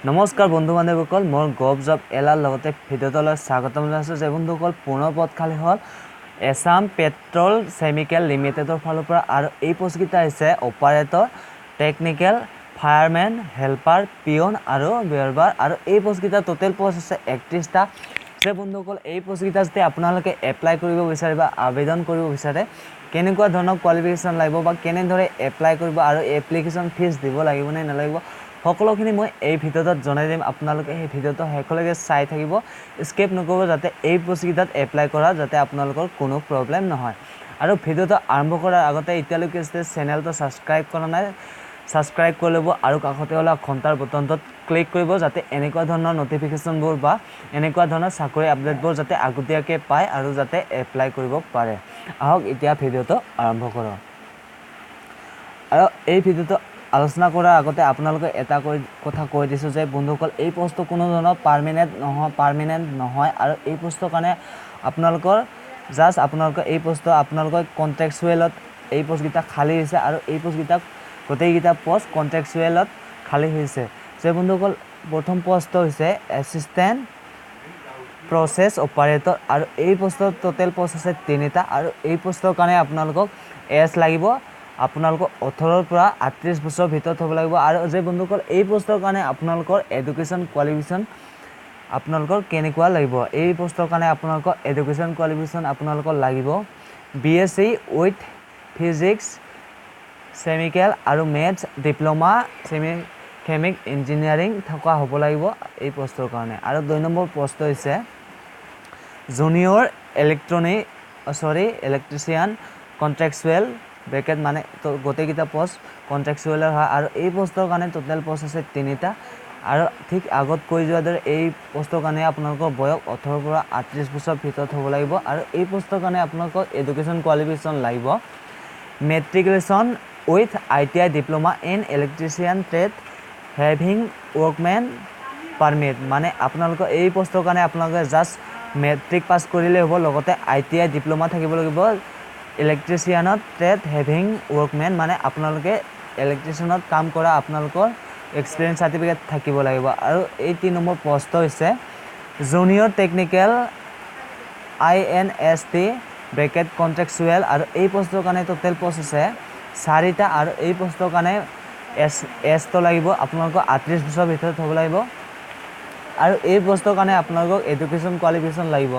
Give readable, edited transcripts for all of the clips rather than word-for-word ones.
নমস্কাৰ বন্ধু বান্ধৱীসকল মই গভ জব এলাৰ লগতে ভিডিঅ'টোলৈ স্বাগতম জনাইছোঁ যে বন্ধুসকল পুনৰ পদ খালী হ'ল এছাম পেট্ৰল কেমিকেল লিমিটেডৰ ফালৰ পৰা আৰু এই পোষ্টকেইটা হৈছে operator technical firemen helper peon আৰু বেৰবাৰ আৰু এই পোষ্টকেইটা টোটেল পোষ্ট আছে 31টা যে বন্ধুসকল এই পোষ্টকেইটা যদি আপোনালোকে এপ্লাই কৰিব বিচাৰে বা আবেদন কৰিব বিচাৰে কেনেকুৱা ধৰণৰ কোৱালিফিকেশ্যন লাগিব বা কেনেদৰে এপ্লাই কৰিব আৰু এপ্লিকেশ্যন ফিজ দিব লাগিব নে নালাগিব সকলোখিনি মই এই ভিডিঅ'টোত জনাই দিম আপোনালোকে এই ভিডিঅ'টো শেষলৈকে চাই থাকিব স্কিপ নকৰিব যাতে এই পোষ্টকেইটাত এপ্লাই কৰা যাতে আপোনালোকৰ কোনো প্ৰব্লেম নহয় আৰু ভিডিঅ'টো আৰম্ভ কৰাৰ আগতে এতিয়ালৈকে চেনেলটো ছাবস্ক্ৰাইব কৰা নাই ছাবস্ক্ৰাইব কৰি ল'ব আৰু কাষতে ওলা ঘণ্টাৰ বটনটোত ক্লিক কৰিব যাতে এনেকুৱা ধৰণৰ নটিফিকেশ্যনবোৰ বা এনেকুৱা ধৰণৰ চাকৰি আপডেটবোৰ যাতে আগতীয়াকৈ পায় আৰু যাতে এপ্লাই কৰিব পাৰে আহক এতিয়া ভিডিঅ'টো আৰম্ভ কৰোঁ আৰু এই ভিডিঅ'টো আলোচনা কৰাৰ আগতে আপোনালোকে এটা কথা কৈ দিছোঁ যে বন্ধুসকল এই পোষ্টটো কোনো ধৰণৰ পাৰ্মানেণ্ট নহয় আৰু এই পোষ্টৰ কাৰণে আপোনালোকৰ জাষ্ট আপোনালোকৰ এই পোষ্টটো আপোনালোকৰ কণ্ট্ৰেকচুৱেলত এই পোষ্টকেইটা খালী হৈছে আৰু এই পোষ্টকেইটা গোটেইকেইটা পোষ্ট কণ্ট্ৰেকচুৱেলত খালী হৈছে যে বন্ধুসকল প্ৰথম পোষ্টটো হৈছে এছিষ্টেণ্ট প্ৰচেছ অপাৰেটৰ আৰু এই পোষ্টৰ টোটেল পোষ্ট আছে 3টা আৰু এই পোষ্টৰ কাৰণে আপোনালোকক এজ লাগিব আপোনালোকৰ 18ৰ পৰা 38 বছৰৰ ভিতৰত হ'ব লাগিব আৰু যে বন্ধুসকল এই পোষ্টৰ কাৰণে আপোনালোকৰ এডুকেশ্যন কোৱালিফিকেশ্যন আপোনালোকৰ কেনেকুৱা লাগিব এই পোষ্টৰ কাৰণে আপোনালোকৰ এডুকেশ্যন কোৱালিফিকেশ্যন আপোনালোকৰ লাগিব BSc উইথ ফিজিক্স কেমিকেল আৰু মেথছ ডিপ্ল'মা কেমিক ইঞ্জিনিয়াৰিং থকা হ'ব লাগিব এই পোষ্টৰ কাৰণে আৰু 2 নম্বৰ পোষ্ট হৈছে জুনিয়ৰ ইলেক্ট্ৰিচিয়ান কণ্ট্ৰেকচুৱেল ব্ৰেকেট মানে তো গোটেইকেইটা পোষ্ট কণ্ট্ৰেকচুৱেলৰ হয় আৰু এই পোষ্টৰ কাৰণে টোটেল পোষ্ট আছে 3টা আৰু ঠিক আগত কৈ যোৱাৰ দৰে এই পোষ্টৰ কাৰণে আপোনালোকৰ বয়স 18ৰ পৰা 38 বছৰৰ ভিতৰত হ'ব লাগিব আৰু এই পোষ্টৰ কাৰণে আপোনালোকৰ এডুকেশ্যন কোৱালিফিকেশ্যন লাগিব matriculation with ITI diploma in electrician trade having workmen permit মানে আপোনালোকৰ এই পোষ্টৰ কাৰণে আপোনালোকে জাষ্ট মেট্ৰিক পাছ কৰিলেই হ'ব লগতে ITI ডিপ্ল'মা থাকিব লাগিব ইলেক্ট্ৰিচিয়ানত ট্ৰেড হেভিং ৱৰ্কমেন মানে আপোনালোকে ইলেক্ট্ৰিচিয়ানত কাম কৰা আপোনালোকৰ এক্সপিৰিয়েঞ্চ চাৰ্টিফিকেট থাকিব লাগিব আৰু এই 3 নম্বৰ পোষ্ট হৈছে junior technical INST bracket contractual আৰু এই পোষ্টৰ কাৰণে টোটেল পোষ্ট আছে 4টা আৰু এই পোষ্টৰ কাৰণে এজটো লাগিব আপোনালোকৰ 38 বছৰৰ ভিতৰত হ'ব লাগিব আৰু এই পোষ্টৰ কাৰণে আপোনালোকক এডুকেশ্যন কোৱালিফিকেশ্যন লাগিব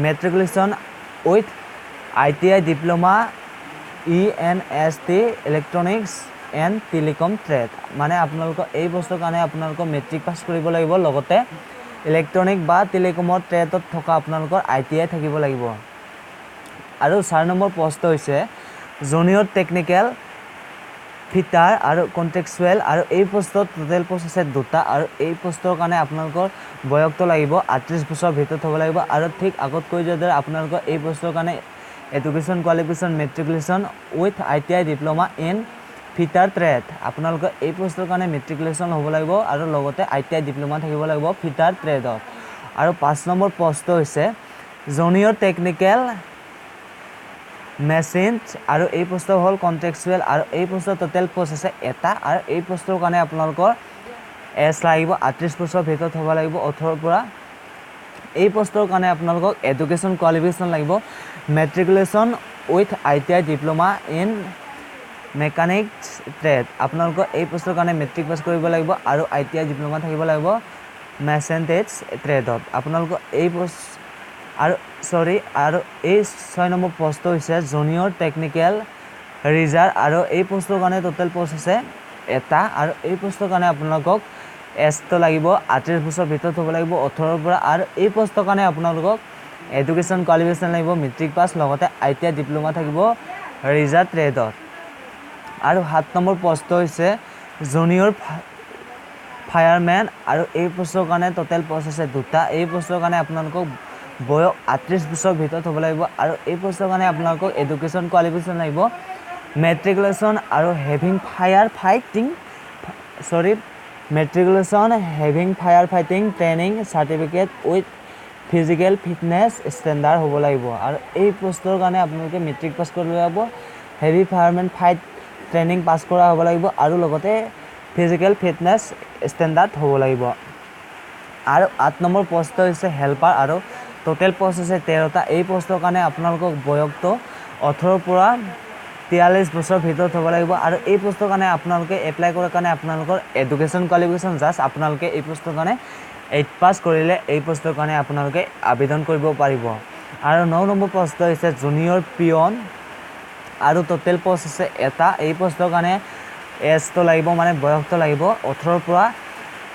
matriculation with ITI diploma ENST electronics and telecom trade মানে আপোনালোকৰ এই পোষ্টৰ কাৰণে আপোনালোকৰ মেট্ৰিক পাছ কৰিব লাগিব লগতে ইলেক্ট্ৰনিক বা টেলিকমৰ ট্ৰেডত থকা আপোনালোকৰ ITI থাকিব লাগিব আৰু 4 নম্বৰ পোষ্ট হৈছে জুনিয়ৰ টেকনিকেল ফিটাৰ আৰু কণ্ট্ৰেকচুৱেল আৰু এই পোষ্টত টোটেল পোষ্ট আছে 2টা আৰু এই পোষ্টৰ কাৰণে আপোনালোকৰ বয়সটো লাগিব 38 বছৰৰ ভিতৰত হ'ব লাগিব আৰু ঠিক আগত কৈ যোৱাৰ দৰে আপোনালোকৰ এই পোষ্টৰ কাৰণে education qualification matriculation with ITI diploma in fitter trade আপোনালোকৰ এই পোষ্টৰ কাৰণে মেট্ৰিকুলেশ্যন হ'ব লাগিব আৰু লগতে ITI ডিপ্ল'মা থাকিব লাগিব ফিটাৰ ট্ৰেডত আৰু 5 নম্বৰ পোষ্টটো হৈছে জুনিয়ৰ টেকনিকেল মেচিন আৰু এই পোষ্টটো হ'ল কণ্ট্ৰেকচুৱেল আৰু এই পোষ্টৰ টোটেল পোষ্ট আছে 1টা আৰু এই পোষ্টৰ কাৰণে আপোনালোকৰ এজ লাগিব 38 বছৰৰ ভিতৰত হ'ব লাগিব 18ৰ পৰা এই পোষ্টৰ কাৰণে আপোনালোকক এডুকেশ্যন কোৱালিফিকেশ্যন লাগিব matriculation with ITI diploma in mechanics trade আপোনালোকৰ এই পোষ্টৰ কাৰণে মেট্ৰিক পাছ কৰিব লাগিব আৰু ITI ডিপ্ল'মা থাকিব লাগিব মেচিনটেজ ট্ৰেডত আপোনালোকৰ এই পোষ্ট আৰু আৰু এই 6 নম্বৰ পোষ্টটো হৈছে জুনিয়ৰ টেকনিকেল ৰিজাৰ্ভ আৰু এই পোষ্টৰ কাৰণে টোটেল পোষ্ট আছে 1টা আৰু এই পোষ্টৰ কাৰণে আপোনালোকক এজটো লাগিব 38 বছৰৰ ভিতৰত হ'ব লাগিব 18ৰ পৰা আৰু এই পোষ্টৰ কাৰণে আপোনালোকক এডুকেশ্যন কোৱালিফিকেশ্যন লাগিব মেট্ৰিক পাছ লগতে ITI ডিপ্ল'মা থাকিব ৰিজাৰ্ভ ট্ৰেডত আৰু 7 নম্বৰ পোষ্টটো হৈছে জুনিয়ৰ ফায়াৰমেন আৰু এই পোষ্টৰ কাৰণে টোটেল পোষ্ট আছে 2টা এই পোষ্টৰ কাৰণে আপোনালোকক বয়স 38 বছৰৰ ভিতৰত হ'ব লাগিব আৰু এই পোষ্টৰ কাৰণে আপোনালোকক এডুকেশ্যন কোৱালিফিকেশ্যন লাগিব মেট্ৰিকুলেশ্যন আৰু having fire fighting training certificate with physical fitness standard হ'ব লাগিব আৰু এই পোষ্টৰ কাৰণে আপোনালোকে মেট্ৰিক পাছ কৰিব লাগিব হেভি ফায়াৰমেন ফাইট ট্ৰেইনিং পাছ কৰা হ'ব লাগিব আৰু লগতে ফিজিকেল ফিটনেছ ষ্টেণ্ডাৰ্ড হ'ব লাগিব। আৰু 8 নম্বৰ পোষ্ট হৈছে হেল্পাৰ আৰু টোটেল পোষ্ট হৈছে 13টা। এই পোষ্টৰ কাৰণে আপোনালোকক বয়সটো 18 পৰা 43 বছৰৰ ভিতৰত হ'ব লাগিব। আৰু এই পোষ্টৰ কাৰণে আপোনালোকে এপ্লাই কৰাৰ কাৰণে আপোনালোকৰ এডুকেশ্যন কোৱালিফিকেশ্যন জাষ্ট আপোনালোকে এই পোষ্টৰ কাৰণে 8 পাছ কৰিলে এই পোষ্টৰ কাৰণে আপোনালোকে আবেদন কৰিব পাৰিব। আৰু 9 নম্বৰ পোষ্ট হৈছে জুনিয়ৰ পিয়ন আৰু টোটেল পোষ্ট হৈছে এটা। এই পোষ্টৰ কাৰণে এজটো লাগিব মানে বয়সটো লাগিব 18 পৰা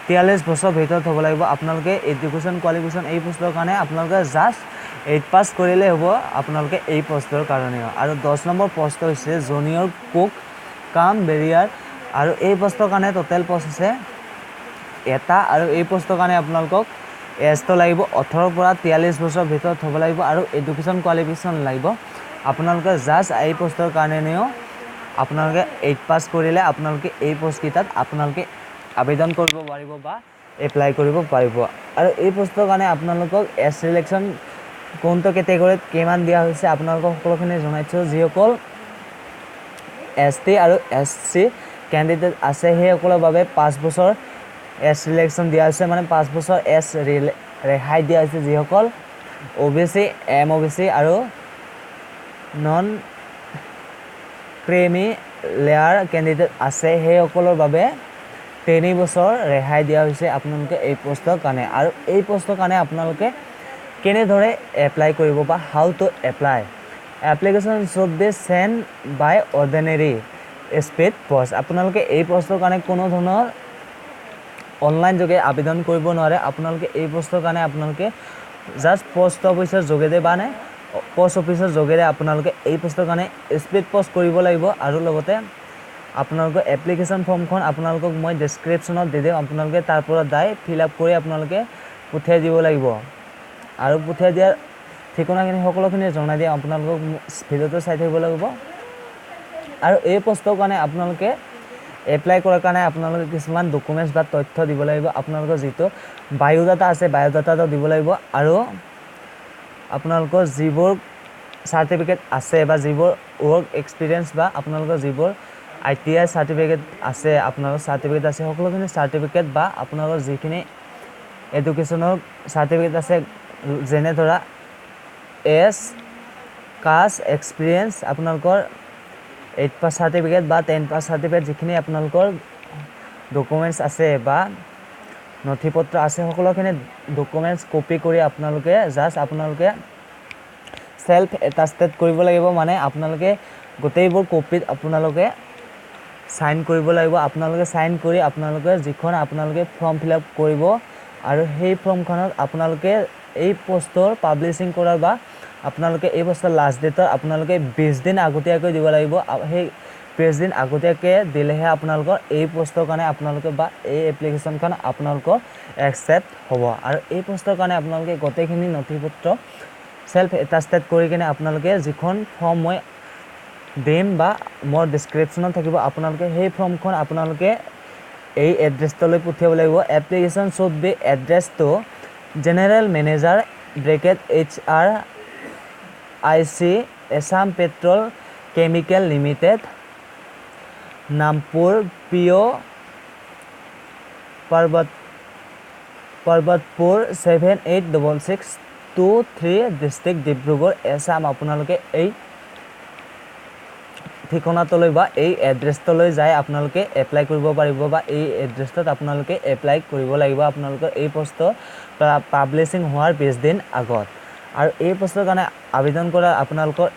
43 বছৰৰ ভিতৰত হ'ব লাগিব। আপোনালোকে এডুকেশ্যন কোৱালিফিকেশ্যন এই পোষ্টৰ কাৰণে আপোনালোকে জাষ্ট 8 পাছ কৰিলে হ'ব আপোনালোকে এই পোষ্টৰ কাৰণে। আৰু 10 নম্বৰ পোষ্ট হৈছে জুনিয়ৰ কুক কাম বেৰিয়াৰ আৰু এই পোষ্টৰ কাৰণে টোটেল পোষ্ট হৈছে এটা। আৰু এই পোষ্টৰ কাৰণে আপোনালোকক এজটো লাগিব 18 পৰা 43 বছৰৰ ভিতৰত হ'ব লাগিব আৰু এডুকেশ্যন কোৱালিফিকেশ্যন লাগিব। আপোনালোকে জাষ্ট এই পোষ্টৰ কাৰণেও আপোনালোকে 8 পাছ কৰিলে আপোনালোকে এই পোষ্টকেইটাত আপোনালোকে আবেদন কৰিব পাৰিব বা এপ্লাই কৰিব পাৰিব। আৰু এই পোষ্টৰ কাৰণে আপোনালোকক এজ ছিলেকশ্যন কোনটো কেটেগৰীত কিমান দিয়া হৈছে আপোনালোকক সকলোখিনি জনাইছোঁ। যিসকল ST আৰু SC কেণ্ডিডেট আছে সেইসকলৰ বাবে 5 বছৰ এজ ছিলেকশ্যন দিয়া হৈছে মানে 5 বছৰ এজ ৰেহাই দিয়া হৈছে। যিসকল OBC MOBC আৰু নন ক্ৰিমি লেয়াৰ কেণ্ডিডেট আছে সেইসকলৰ বাবে 3 বছৰ ৰেহাই দিয়া হৈছে আপোনালোকে এই পোষ্টৰ কাৰণে। আৰু এই পোষ্টৰ কাৰণে আপোনালোকে কেনেদৰে এপ্লাই কৰিব বা how to apply. Application should be sent by ordinary speed post. আপোনালোকে এই পোষ্টৰ কাৰণে কোনো ধৰণৰ অনলাইন যোগে আবেদন কৰিব নোৱাৰে। আপোনালোকে এই পোষ্টৰ কাৰণে আপোনালোকে জাষ্ট পোষ্ট অফিচৰ যোগেদি বা পোষ্ট অফিচৰ যোগেৰে আপোনালোকে এই পোষ্টৰ কাৰণে স্পীড পোষ্ট কৰিব লাগিব। আৰু লগতে আপোনালোকৰ এপ্লিকেশ্যন ফৰ্মখন আপোনালোকক মই ডেছক্ৰিপশ্যনত দি দিম, আপোনালোকে তাৰ পৰা দাই ফিল আপ কৰি আপোনালোকে পঠিয়াই দিব লাগিব। আৰু পঠিয়াই দিয়াৰ ঠিকনাখিনি সকলোখিনি জনাই দিম, আপোনালোকক ভিডিঅ'টো চাই থাকিব লাগিব। আৰু এই পোষ্টৰ কাৰণে আপোনালোকে এপ্লাই কৰাৰ কাৰণে আপোনালোকে কিছুমান ডকুমেণ্টছ বা তথ্য দিব লাগিব। আপোনালোকৰ যিটো বায়'ডাটা আছে বায়'ডাটাটো দিব লাগিব। আৰু আপোনালোকৰ যিবোৰ চাৰ্টিফিকেট আছে বা যিবোৰ ৱৰ্ক এক্সপিৰিয়েঞ্চ বা আপোনালোকৰ যিবোৰ ITI চাৰ্টিফিকেট আছে আপোনালোকৰ চাৰ্টিফিকেট আছে সকলোখিনি চাৰ্টিফিকেট বা আপোনালোকৰ যিখিনি এডুকেশ্যনৰ চাৰ্টিফিকেট আছে যেনে ধৰা এজ কাষ্ট এক্সপিৰিয়েঞ্চ আপোনালোকৰ 8 পাছ চাৰ্টিফিকেট বা 10 পাছ চাৰ্টিফিকেট যিখিনি আপোনালোকৰ ডকুমেণ্টছ আছে বা নথি পত্ৰ আছে সকলোখিনি ডকুমেণ্টছ কপি কৰি আপোনালোকে জাষ্ট আপোনালোকে সেলফ এটাষ্টেড কৰিব লাগিব। মানে আপোনালোকে গোটেইবোৰ কপিত আপোনালোকে সাইন কৰিব লাগিব। আপোনালোকে সাইন কৰি আপোনালোকে যিখন আপোনালোকে ফৰ্ম ফিল আপ কৰিব আৰু সেই ফৰ্মখনত আপোনালোকে এই পোষ্টৰ পাব্লিছিং কৰাৰ বা আপোনালোকে এই পোষ্টৰ লাষ্ট ডেটৰ আপোনালোকে 20 দিন আগতীয়াকৈ দিব লাগিব। সেই 20 দিন আগতীয়াকৈ দিলেহে আপোনালোকৰ এই পোষ্টৰ কাৰণে আপোনালোকে বা এই এপ্লিকেশ্যনখন আপোনালোকৰ একচেপ্ট হ'ব। আৰু এই পোষ্টৰ কাৰণে আপোনালোকে গোটেইখিনি নথিপত্ৰ সেলফ এটাষ্টেড কৰি কিনে আপোনালোকে যিখন ফৰ্ম মই দিম বা মোৰ ডেছক্ৰিপশ্যনত থাকিব আপোনালোকে সেই ফৰ্মখন আপোনালোকে এই এড্ৰেছটোলৈ পঠিয়াব লাগিব। Application should be address to general manager HRIC Assam Petrol Chemical Limited Nampur PO Parbatpur 786623 district Dibrugarh Assam. আপোনালোকে এই ঠিকনাটোলৈ বা এই এড্ৰেছটোলৈ যাই আপোনালোকে এপ্লাই কৰিব পাৰিব বা এই এড্ৰেছটোত আপোনালোকে এপ্লাই কৰিব লাগিব আপোনালোকৰ এই পোষ্টৰ পাব্লিছিং হোৱাৰ 20 দিন আগত। আৰু এই পোষ্টৰ কাৰণে আবেদন কৰা আপোনালোকৰ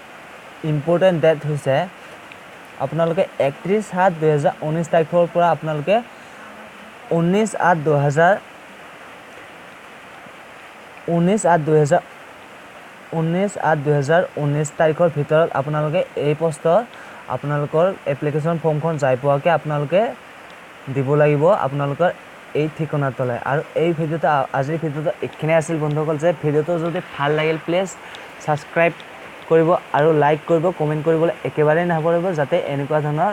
ইম্পৰ্টেণ্ট ডেট হৈছে আপোনালোকে 31/7/2019 তাৰিখৰ পৰা আপোনালোকে 19/8/2019 তাৰিখৰ ভিতৰত আপোনালোকে এই পোষ্টৰ আপোনালোকৰ এপ্লিকেশ্যন ফৰ্মখন যাই পোৱাকৈ আপোনালোকে দিব লাগিব আপোনালোকৰ এই ঠিকনাটোলৈ। আৰু এই ভিডিঅ'টো আজিৰ ভিডিঅ'টো এইখিনিয়ে আছিল বন্ধুসকল। যে ভিডিঅ'টো যদি ভাল লাগিল প্লিজ ছাবস্ক্ৰাইব কৰিব আৰু লাইক কৰিব, কমেণ্ট কৰিবলৈ একেবাৰেই নাপাহৰিব যাতে এনেকুৱা ধৰণৰ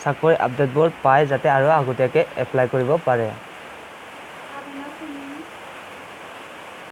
চাকৰি আপডেটবোৰ পায় যাতে আৰু আগতীয়াকৈ এপ্লাই কৰিব পাৰে।